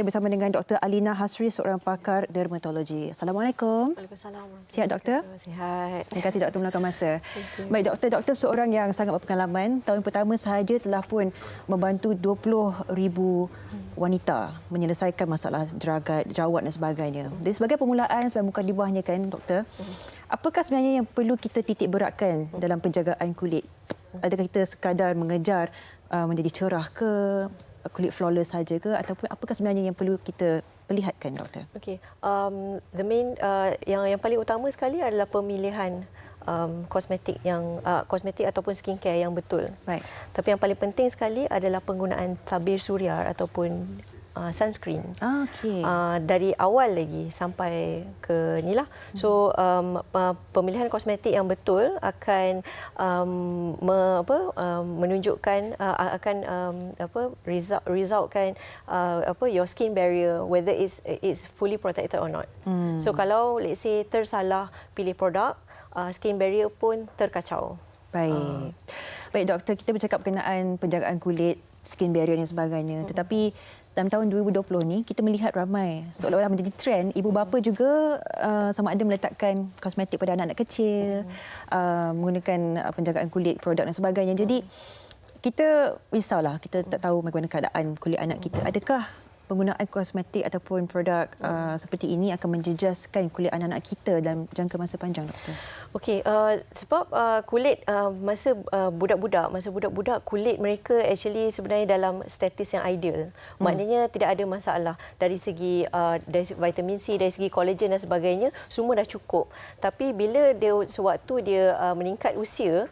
kita bersama dengan Dr. Alina Hasri, seorang pakar dermatologi. Assalamualaikum. Waalaikumsalam. Sihat, Doktor? Sihat. Terima kasih, Doktor, meluangkan masa. Baik, Doktor seorang yang sangat berpengalaman. Tahun pertama sahaja telah pun membantu 20,000 wanita menyelesaikan masalah jeragat, jerawat dan sebagainya. Dari sebagai permulaan, sebagai mukadimahnya kan, Doktor, apakah sebenarnya yang perlu kita titik beratkan dalam penjagaan kulit? Adakah kita sekadar mengejar menjadi cerah ke, kulit flawless saja ke, ataupun apakah sebenarnya yang perlu kita perlihatkan, Doktor? Okey, the main yang paling utama sekali adalah pemilihan kosmetik kosmetik ataupun skincare yang betul. Baik. Tapi yang paling penting sekali adalah penggunaan tabir suria ataupun sunscreen. Okey. Dari awal lagi sampai ke inilah. So pemilihan kosmetik yang betul akan menunjukkan akan resultkan your skin barrier, whether it's fully protected or not. So kalau let's say tersalah pilih produk, skin barrier pun terkacau. Baik. Baik, Doktor, kita bercakap berkenaan penjagaan kulit, skin barrier dan sebagainya. Tetapi dalam tahun 2020 ni kita melihat ramai seolah-olah menjadi trend ibu bapa juga sama ada meletakkan kosmetik pada anak-anak kecil, menggunakan penjagaan kulit, produk dan sebagainya. Jadi kita risaulah, kita tak tahu bagaimana keadaan kulit anak kita. Adakah penggunaan kosmetik ataupun produk seperti ini akan menjejaskan kulit anak-anak kita dalam jangka masa panjang, Doktor? Okey, sebab kulit masa budak-budak kulit mereka actually sebenarnya dalam status yang ideal. Maknanya tidak ada masalah dari segi vitamin C, dari segi kolagen dan sebagainya, semua dah cukup. Tapi bila dia sewaktu dia meningkat usia,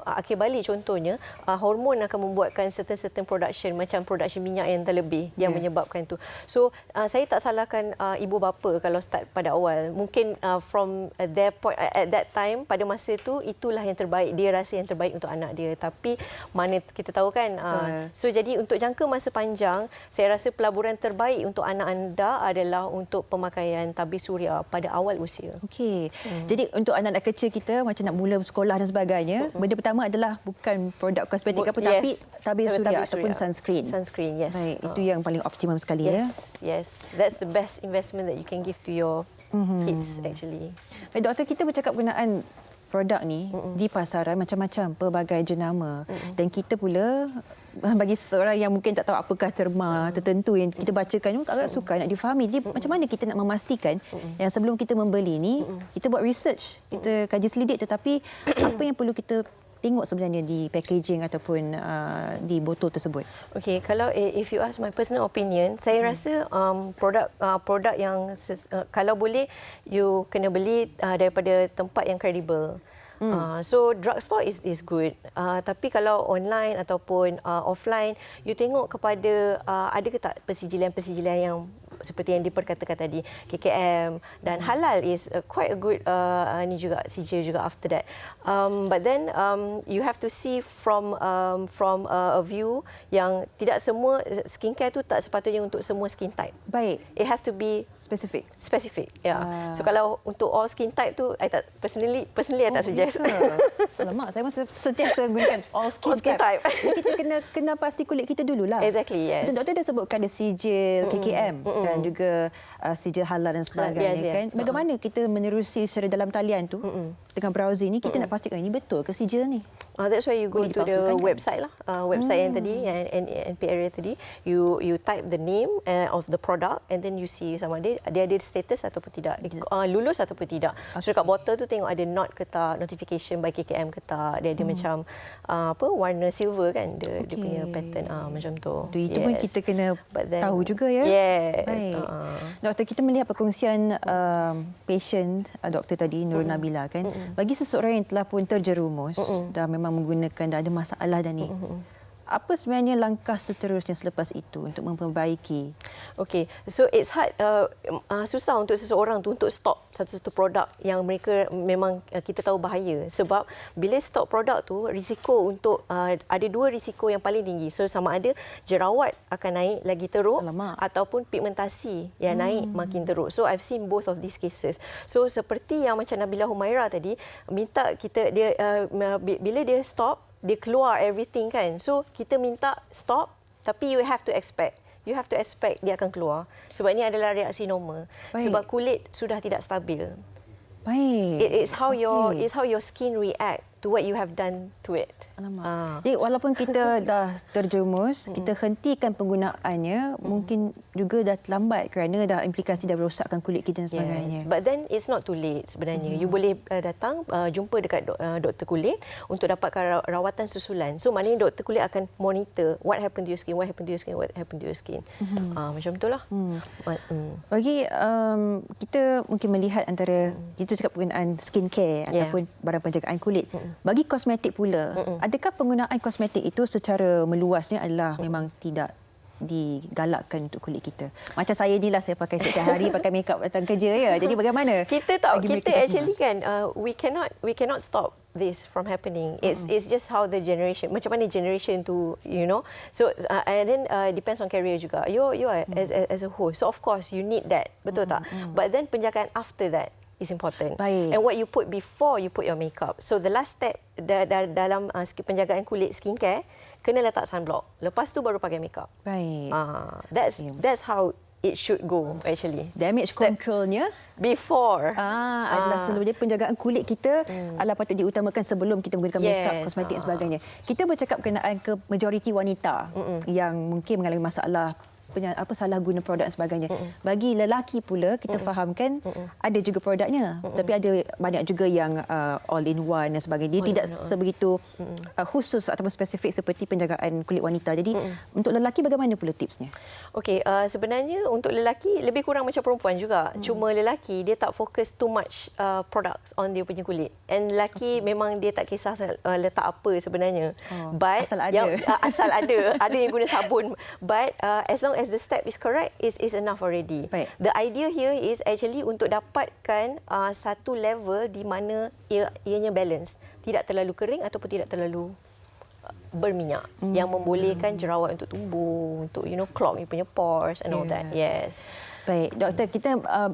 akhir balik contohnya, hormon akan membuatkan certain production, macam production minyak yang terlebih yang menyebabkan itu. So saya tak salahkan ibu bapa kalau start pada awal. Mungkin from their point at that time, pada masa itu itulah yang terbaik, dia rasa yang terbaik untuk anak dia. Tapi mana kita tahu kan. So jadi untuk jangka masa panjang, saya rasa pelaburan terbaik untuk anak anda adalah untuk pemakaian tabir suria pada awal usia. Okey. Jadi untuk anak-anak kecil kita macam nak mula sekolah dan sebagainya, benda pertama adalah bukan produk kosmetik apa, tapi tabir suria ataupun sunscreen. Sunscreen, yes. Baik, itu yang paling optimum sekali. Yes. That's the best investment that you can give to your kids actually. Baik, Doktor, kita bercakap berkenaan produk ni di pasaran macam-macam, pelbagai jenama. Dan kita pula, bagi seseorang yang mungkin tak tahu apakah terma tertentu yang kita bacakan, agak sukar nak difahami. Jadi macam mana kita nak memastikan yang sebelum kita membeli ni, kita buat research, kita kaji selidik, tetapi apa yang perlu kita tengok sebenarnya di packaging ataupun di botol tersebut? Okey, kalau if you ask my personal opinion, saya rasa produk yang kalau boleh you kena beli daripada tempat yang kredibel. So drugstore is good. Tapi kalau online ataupun offline, you tengok kepada ada ke tak persijilan-persijilan yang seperti yang diperkatakan tadi, KKM dan halal is quite a good ni juga sijil juga after that. But then you have to see from a view yang tidak semua skincare tu tak sepatutnya untuk semua skin type. Baik, it has to be specific. Yeah. So kalau untuk all skin type tu, I tak personally I tak suggest. Alamak, saya masih sentiasa gunakan all skin type. Jadi kita kena pasti kulit kita dululah. Exactly, yes. Macam doktor dah sebutkan ada sijil KKM dan juga sijil halal dan sebagainya, kan. Bagaimana kita menerusi secara dalam talian tu dengan browsing ni, kita nak pastikan ini betul ke sijil ni? That's why you go to the website lah. Website yang tadi, NP area tadi, you type the name of the product and then you see sama dia ada status ataupun tidak, lulus ataupun tidak. So dekat botol tu tengok ada not ke tak, notification by KKM ke tak, dia ada macam warna silver kan, dia punya pattern macam tu. Itu pun kita kena tahu juga ya. Yes. Baik. Doktor, kita melihat perkongsian patient doktor tadi, Nurul Nabila, kan. Bagi seseorang yang telah pun terjerumus, dah memang menggunakan, dah ada masalah dah ni. Apa sebenarnya langkah seterusnya selepas itu untuk memperbaiki? Okey, so it's hard, susah untuk seseorang tu untuk stop satu-satu produk yang mereka memang kita tahu bahaya. Sebab bila stop produk tu, risiko untuk ada dua risiko yang paling tinggi. So sama ada jerawat akan naik lagi teruk, ataupun pigmentasi yang naik makin teruk. So I've seen both of these cases. So seperti yang macam Nabila Humaira tadi, minta kita bila dia stop, dia keluar everything kan. So kita minta stop, tapi you have to expect. you have to expect dia akan keluar. Sebab ini adalah reaksi normal. Baik. Sebab kulit sudah tidak stabil. Baik. It's how your skin react to what you have done to it. Alamak. Jadi walaupun kita dah terjerumus, kita hentikan penggunaannya, mungkin juga dah terlambat kerana dah implikasi dah merosakkan kulit kita dan sebagainya. Yes. But then it's not too late sebenarnya. You boleh datang jumpa dekat doktor kulit untuk dapatkan rawatan susulan. So maknanya doktor kulit akan monitor what happened to your skin, what happened to your skin, what happened to your skin. Macam itulah. Bagi kita mungkin melihat antara kita cakap penggunaan skincare ataupun barang penjagaan kulit. Bagi kosmetik pula, adakah penggunaan kosmetik itu secara meluasnya adalah memang tidak digalakkan untuk kulit kita? Macam saya ni lah, saya pakai setiap hari pakai makeup datang kerja ya. Jadi bagaimana? Kita actually kan we cannot stop this from happening. It's just how the generation, macam mana generation tu, you know. So and then depends on career juga. You are as a host. So of course you need that. Betul tak? But then penjagaan after that is important. Baik. And what you put before you put your makeup. So the last step dalam penjagaan kulit skincare, kena letak sunblock. Lepas tu baru pakai makeup. Baik. That's how it should go actually. Damage controlnya Before. adalah sebelumnya penjagaan kulit kita adalah patut diutamakan sebelum kita menggunakan makeup, kosmetik dan sebagainya. Kita bercakap berkenaan ke majoriti wanita yang mungkin mengalami masalah salah guna produk dan sebagainya. Bagi lelaki pula kita fahamkan ada juga produknya, tapi ada banyak juga yang all in one dan sebagainya. Dia tidak sebegitu khusus ataupun spesifik seperti penjagaan kulit wanita. Jadi untuk lelaki bagaimana pula tipsnya? Okey, sebenarnya untuk lelaki lebih kurang macam perempuan juga. Cuma lelaki dia tak fokus too much products on dia punya kulit. And lelaki memang dia tak kisah letak apa sebenarnya. But asal ada. Asal ada yang guna sabun. But as long as the step is correct, is enough already. Baik. The idea here is actually untuk dapatkan satu level di mana ianya balance. Tidak terlalu kering ataupun tidak terlalu berminyak yang membolehkan jerawat untuk tumbuh, untuk clog you punya pores and all that. Yes. Baik, doktor, kita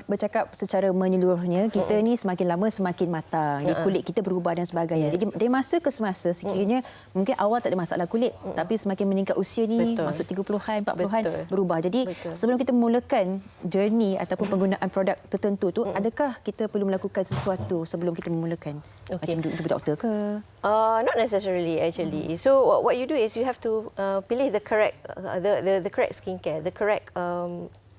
bercakap secara menyeluruhnya, kita ni semakin lama semakin matang, kulit kita berubah dan sebagainya. Jadi dari masa ke semasa, sekiranya mungkin awal tak ada masalah kulit, tapi semakin meningkat usia ni, masuk 30-an, 40-an, berubah. Jadi sebelum kita memulakan journey ataupun penggunaan produk tertentu tu, adakah kita perlu melakukan sesuatu sebelum kita memulakan? Macam jumpa doktor ke? Not necessarily actually. So what you do is you have to pilih the correct the correct skincare, the correct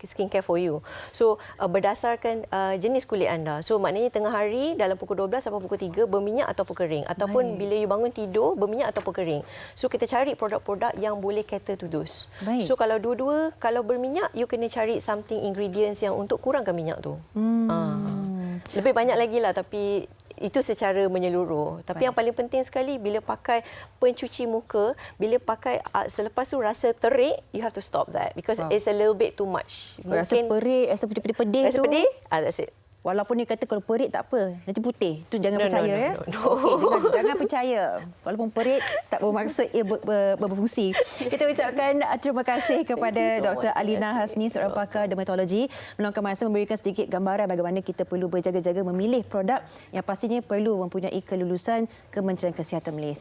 skincare for you. So berdasarkan jenis kulit anda. So maknanya tengah hari dalam pukul 12 sampai pukul 3 berminyak ataupun kering, ataupun bila you bangun tidur berminyak ataupun kering. So kita cari produk-produk yang boleh cater to those. Baik. So kalau dua-dua, kalau berminyak you kena cari something ingredients yang untuk kurangkan minyak tu. Lebih banyak lagi lah, tapi itu secara menyeluruh. Tapi yang paling penting sekali, bila pakai pencuci muka, bila pakai selepas tu rasa terik, you have to stop that because it's a little bit too much. Rasa perit, rasa pedih-pedih tu. Rasa pedih? That's it. Walaupun dia kata kalau perit tak apa, nanti putih. Tu jangan percaya ya. No. Okey, jangan percaya. Walaupun perit tak bermaksud ia berfungsi. Kita ucapkan terima kasih kepada Dr. Alina Hasni, seorang pakar dermatologi, meluangkan masa memberikan sedikit gambaran bagaimana kita perlu berjaga-jaga memilih produk yang pastinya perlu mempunyai kelulusan Kementerian Kesihatan Malaysia.